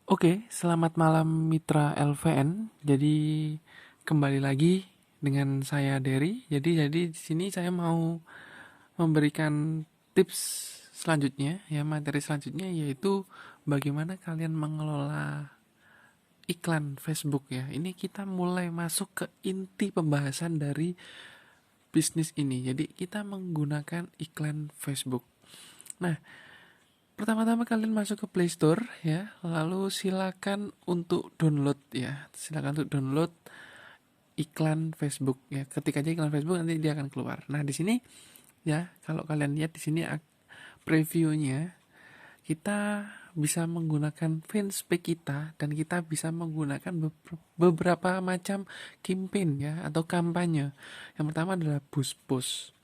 Oke, selamat malam Mitra LVN. Jadi kembali lagi dengan saya Derry. Jadi di sini saya mau memberikan tips selanjutnya ya, materi selanjutnya yaitu bagaimana kalian mengelola iklan Facebook ya. Ini kita mulai masuk ke inti pembahasan dari bisnis ini. Jadi kita menggunakan iklan Facebook. Nah, pertama-tama kalian masuk ke Play Store ya, lalu silakan untuk download ya. Silakan untuk download iklan Facebook ya. Ketik aja iklan Facebook nanti dia akan keluar. Nah, di sini ya, kalau kalian lihat di sini previewnya kita bisa menggunakan fanspage kita dan kita bisa menggunakan beberapa macam campaign ya atau kampanye. Yang pertama adalah boost post.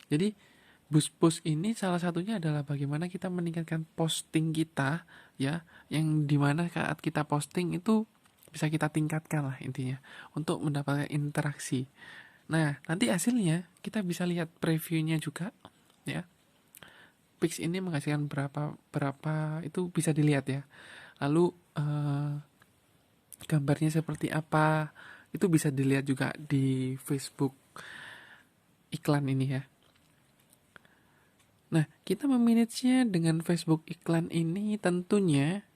Jadi boost post ini salah satunya adalah bagaimana kita meningkatkan posting kita ya, yang dimana saat kita posting itu bisa kita tingkatkan lah intinya untuk mendapatkan interaksi. Nah, nanti hasilnya kita bisa lihat previewnya juga ya. Pix ini menghasilkan berapa berapa itu bisa dilihat ya. Lalu gambarnya seperti apa itu bisa dilihat juga di Facebook iklan ini ya. Nah, kita memanagenya dengan Facebook iklan ini tentunya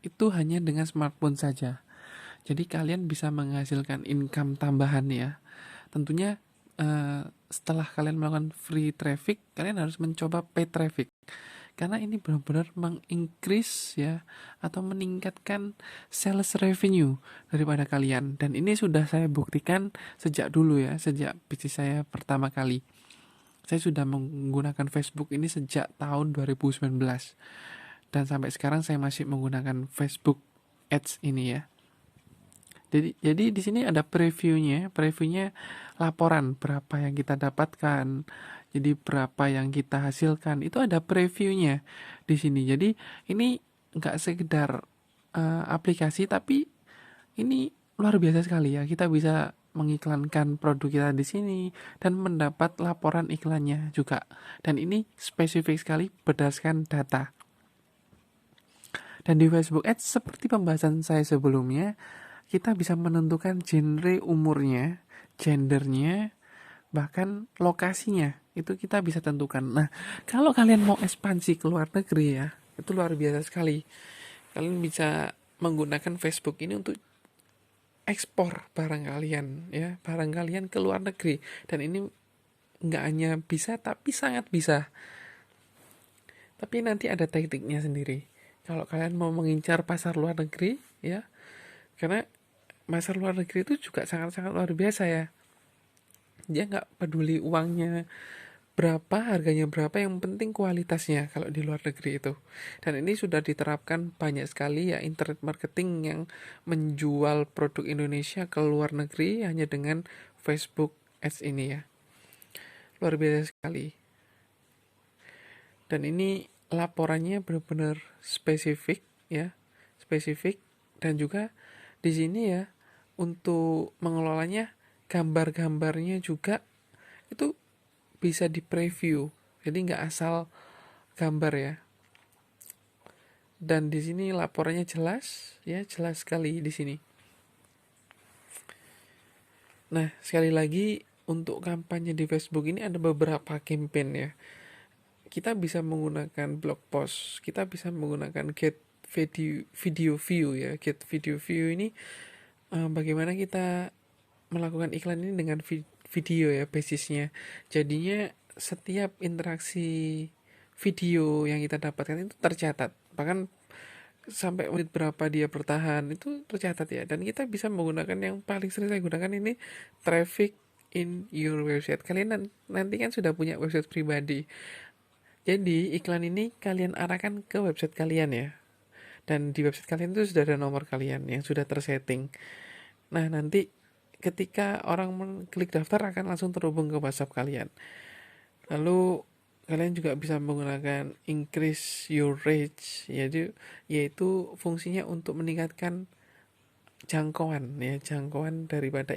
itu hanya dengan smartphone saja. Jadi kalian bisa menghasilkan income tambahan ya. Tentunya setelah kalian melakukan free traffic, kalian harus mencoba paid traffic. Karena ini benar-benar mengincrease ya atau meningkatkan sales revenue daripada kalian. Dan ini sudah saya buktikan sejak dulu ya, sejak bisnis saya pertama kali. Saya sudah menggunakan Facebook ini sejak tahun 2019 dan sampai sekarang saya masih menggunakan Facebook Ads ini ya. Jadi di sini ada previewnya laporan berapa yang kita dapatkan, jadi berapa yang kita hasilkan itu ada previewnya di sini. Jadi ini nggak sekedar aplikasi tapi ini luar biasa sekali ya. Kita bisa mengiklankan produk kita di sini dan mendapat laporan iklannya juga. Dan ini spesifik sekali berdasarkan data. Dan di Facebook Ads seperti pembahasan saya sebelumnya, kita bisa menentukan genre umurnya, gendernya, bahkan lokasinya. Itu kita bisa tentukan. Nah, kalau kalian mau ekspansi ke luar negeri ya, itu luar biasa sekali. Kalian bisa menggunakan Facebook ini untuk ekspor barang kalian ya, barang kalian ke luar negeri. Dan ini nggak hanya bisa tapi sangat bisa. Tapi nanti ada tekniknya sendiri. Kalau kalian mau mengincar pasar luar negeri ya, karena pasar luar negeri itu juga sangat-sangat luar biasa ya. Dia nggak peduli uangnya berapa, harganya berapa, yang penting kualitasnya kalau di luar negeri itu. Dan ini sudah diterapkan banyak sekali ya internet marketing yang menjual produk Indonesia ke luar negeri hanya dengan Facebook Ads ini ya. Luar biasa sekali. Dan ini laporannya benar-benar spesifik ya, spesifik. Dan juga di sini ya untuk mengelolanya gambar-gambarnya juga itu bisa di preview, jadi nggak asal gambar ya. Dan di sini laporannya jelas ya, jelas sekali di sini. Nah, sekali lagi untuk kampanye di Facebook ini ada beberapa campaign ya. Kita bisa menggunakan blog post, kita bisa menggunakan get video view ya. Get video view ini bagaimana kita melakukan iklan ini dengan video ya basisnya. Jadinya setiap interaksi video yang kita dapatkan itu tercatat. Bahkan sampai menit berapa dia bertahan itu tercatat ya. Dan kita bisa menggunakan yang paling sering saya gunakan ini traffic in your website. Kalian nanti kan sudah punya website pribadi. Jadi iklan ini kalian arahkan ke website kalian ya. Dan di website kalian itu sudah ada nomor kalian yang sudah tersetting. Nah, nanti ketika orang mengklik daftar akan langsung terhubung ke WhatsApp kalian. Lalu kalian juga bisa menggunakan increase your reach, yaitu fungsinya untuk meningkatkan jangkauan ya, jangkauan daripada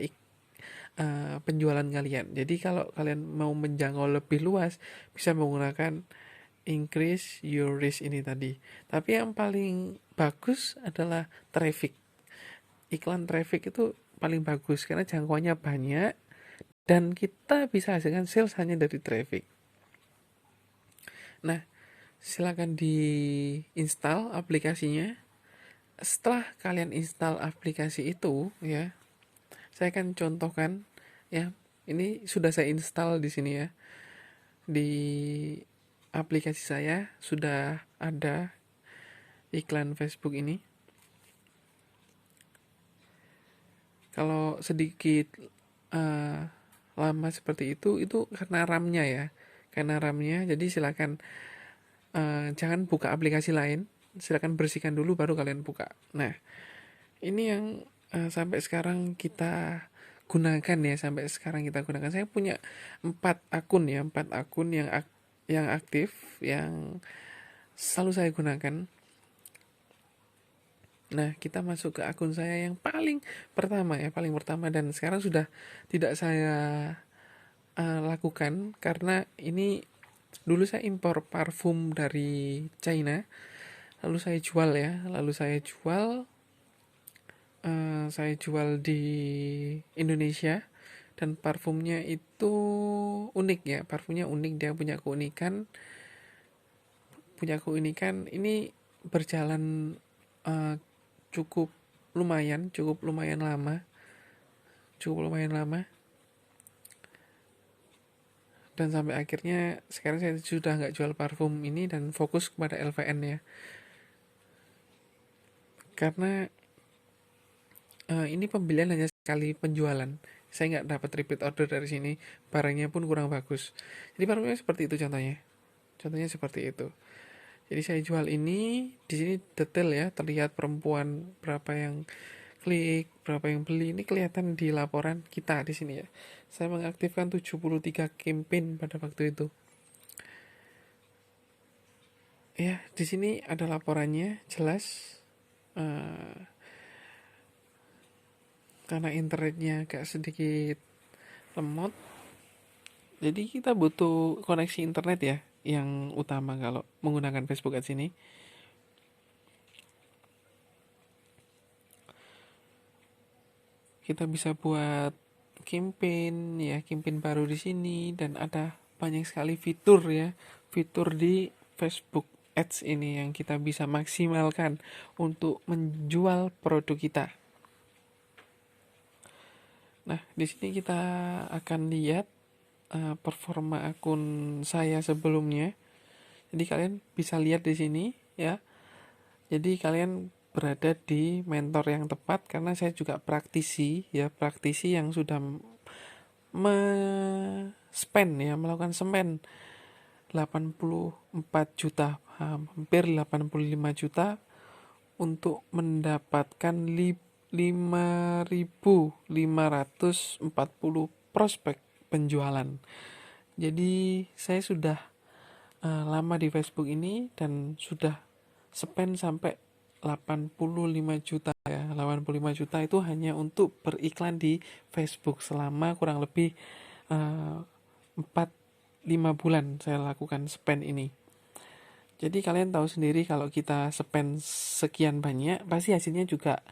penjualan kalian. Jadi kalau kalian mau menjangkau lebih luas bisa menggunakan increase your reach ini tadi. Tapi yang paling bagus adalah traffic. Iklan traffic itu paling bagus karena jangkauannya banyak dan kita bisa hasilkan sales hanya dari traffic. Nah, silakan diinstal aplikasinya. Setelah kalian install aplikasi itu ya, saya akan contohkan ya. Ini sudah saya install di sini ya. Di aplikasi saya sudah ada iklan Facebook ini. Kalau sedikit lama seperti itu karena RAM-nya ya. Karena RAM-nya, jadi silakan jangan buka aplikasi lain. Silakan bersihkan dulu baru kalian buka. Nah, ini yang sampai sekarang kita gunakan ya. Sampai sekarang kita gunakan. Saya punya 4 akun ya. 4 akun yang aktif, yang selalu saya gunakan. Nah, kita masuk ke akun saya yang paling pertama ya, paling pertama, dan sekarang sudah tidak saya lakukan karena ini dulu saya impor parfum dari China, lalu saya jual ya, saya jual di Indonesia, dan parfumnya itu unik ya, parfumnya unik, dia punya keunikan ini berjalan cukup lumayan lama dan sampai akhirnya sekarang saya sudah nggak jual parfum ini dan fokus kepada LVN ya, karena ini pembelian hanya sekali penjualan, saya nggak dapat repeat order dari sini, barangnya pun kurang bagus. Jadi parfumnya seperti itu contohnya seperti itu. Jadi saya jual ini, di sini detail ya, terlihat perempuan berapa yang klik, berapa yang beli, ini kelihatan di laporan kita di sini ya. Saya mengaktifkan 73 campaign pada waktu itu. Ya, di sini ada laporannya jelas. Karena internetnya agak sedikit lemot, jadi kita butuh koneksi internet ya, yang utama kalau menggunakan Facebook Ads ini. Kita bisa buat campaign ya, campaign baru di sini, dan ada banyak sekali fitur ya, fitur di Facebook Ads ini yang kita bisa maksimalkan untuk menjual produk kita. Nah, di sini kita akan lihat performa akun saya sebelumnya. Jadi kalian bisa lihat di sini ya. Jadi kalian berada di mentor yang tepat karena saya juga praktisi yang sudah melakukan spend 84 juta, hampir 85 juta untuk mendapatkan 5.540 prospek penjualan. Jadi saya sudah lama di Facebook ini dan sudah spend sampai 85 juta ya. 85 juta itu hanya untuk beriklan di Facebook selama kurang lebih 4-5 bulan saya lakukan spend ini. Jadi kalian tahu sendiri kalau kita spend sekian banyak, pasti hasilnya juga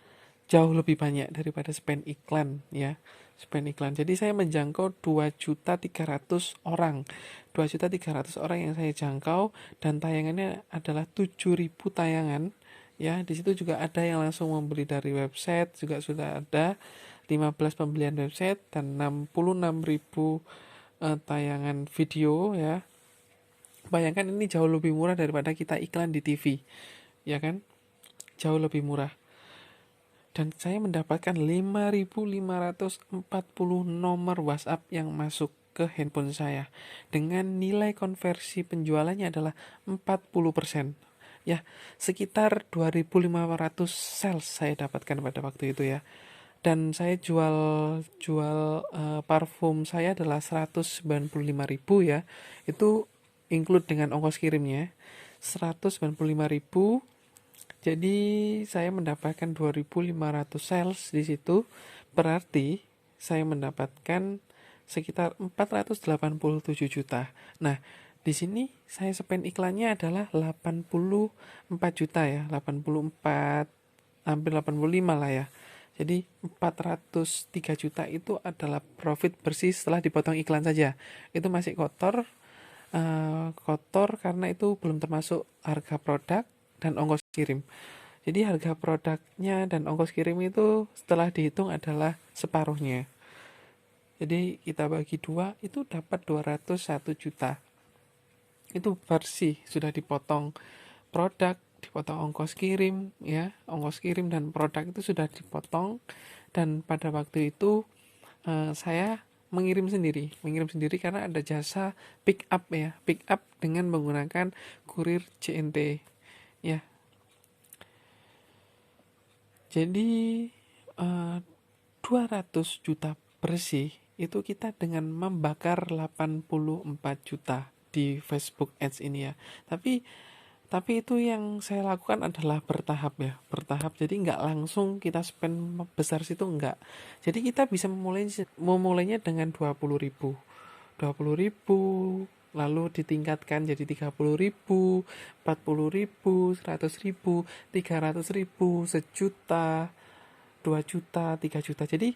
jauh lebih banyak daripada spend iklan ya. Jadi saya menjangkau 2.300.000 orang. 2.300.000 orang yang saya jangkau, dan tayangannya adalah 7.000 tayangan ya. Di situ juga ada yang langsung membeli dari website, juga sudah ada 15 pembelian website dan 66.000 tayangan video ya. Bayangkan ini jauh lebih murah daripada kita iklan di TV, ya kan? Jauh lebih murah. Dan saya mendapatkan 5.540 nomor WhatsApp yang masuk ke handphone saya. Dengan nilai konversi penjualannya adalah 40%. Ya, sekitar 2.500 sales saya dapatkan pada waktu itu ya. Dan saya jual parfum saya adalah 195.000 ya. Itu include dengan ongkos kirimnya 195.000. Jadi saya mendapatkan 2.500 sales di situ, berarti saya mendapatkan sekitar 487 juta. Nah, Di sini saya spend iklannya adalah 84 juta ya, 84, hampir 85 lah ya. Jadi 403 juta itu adalah profit bersih setelah dipotong iklan saja. Itu masih kotor karena itu belum termasuk harga produk dan ongkos kirim. Jadi harga produknya dan ongkos kirim itu setelah dihitung adalah separuhnya. Jadi kita bagi dua itu dapat 201 juta. Itu bersih, sudah dipotong produk, dipotong ongkos kirim ya, ongkos kirim dan produk itu sudah dipotong. Dan pada waktu itu saya mengirim sendiri karena ada jasa pick up ya, pick up dengan menggunakan kurir JNT ya. Jadi 200 juta bersih itu kita dengan membakar 84 juta di Facebook Ads ini ya. Tapi itu yang saya lakukan adalah bertahap ya, bertahap. Jadi nggak langsung kita spend besar situ, nggak. Jadi kita bisa memulainya dengan 20.000, 20.000, lalu ditingkatkan jadi 30.000, 40.000, 100.000, 300.000, sejuta, 2 juta, 3 juta. Jadi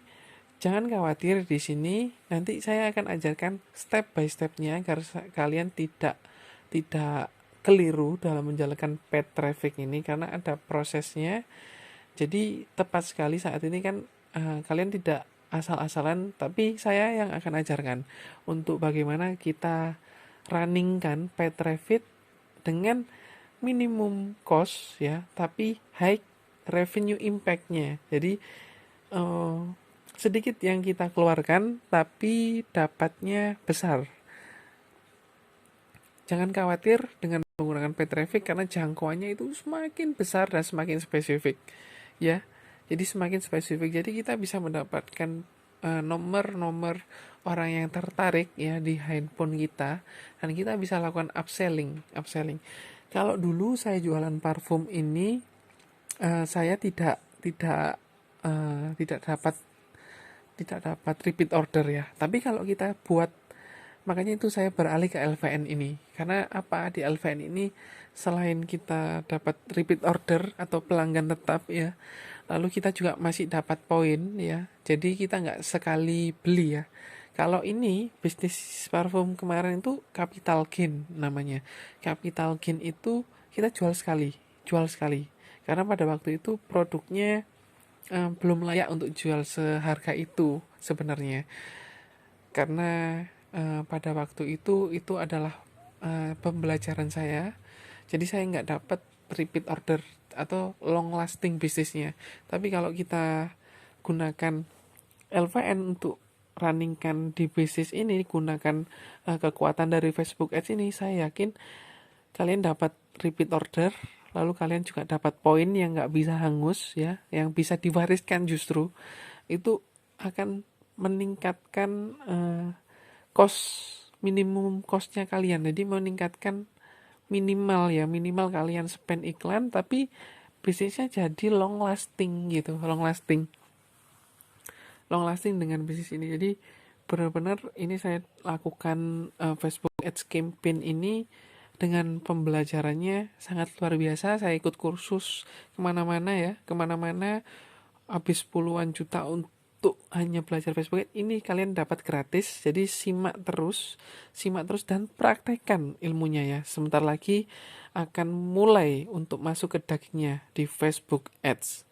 jangan khawatir di sini. Nanti saya akan ajarkan step by stepnya agar kalian tidak keliru dalam menjalankan paid traffic ini karena ada prosesnya. Jadi tepat sekali saat ini kan kalian tidak asal-asalan, tapi saya yang akan ajarkan untuk bagaimana kita runningkan paid traffic dengan minimum cost ya, tapi high revenue impact-nya. Jadi sedikit yang kita keluarkan tapi dapatnya besar. Jangan khawatir dengan menggunakan paid traffic karena jangkauannya itu semakin besar dan semakin spesifik ya. Jadi semakin spesifik, jadi kita bisa mendapatkan nomor-nomor orang yang tertarik ya di handphone kita, dan kita bisa lakukan upselling. Kalau dulu saya jualan parfum ini, saya tidak dapat repeat order ya. Tapi kalau kita buat, makanya itu saya beralih ke LVN ini. Karena apa, di LVN ini selain kita dapat repeat order atau pelanggan tetap ya, lalu kita juga masih dapat poin ya. Jadi kita nggak sekali beli ya. Kalau ini bisnis parfum kemarin itu capital gain namanya. Capital gain itu kita jual sekali. Karena pada waktu itu produknya belum layak untuk jual seharga itu sebenarnya. Karena pada waktu itu adalah pembelajaran saya. Jadi saya nggak dapat repeat order atau long lasting bisnisnya. Tapi kalau kita gunakan LVN untuk runningkan di bisnis ini, gunakan kekuatan dari Facebook Ads ini, saya yakin kalian dapat repeat order, lalu kalian juga dapat poin yang nggak bisa hangus ya, yang bisa diwariskan. Justru itu akan meningkatkan minimum costnya kalian. Jadi meningkatkan minimal kalian spend iklan tapi bisnisnya jadi long lasting gitu, long lasting dengan bisnis ini. Jadi benar-benar ini saya lakukan Facebook Ads campaign ini dengan pembelajarannya sangat luar biasa. Saya ikut kursus kemana-mana habis puluhan juta untuk hanya belajar Facebook Ads. Ini kalian dapat gratis, jadi simak terus dan praktekkan ilmunya ya. Sebentar lagi akan mulai untuk masuk ke dagingnya di Facebook Ads.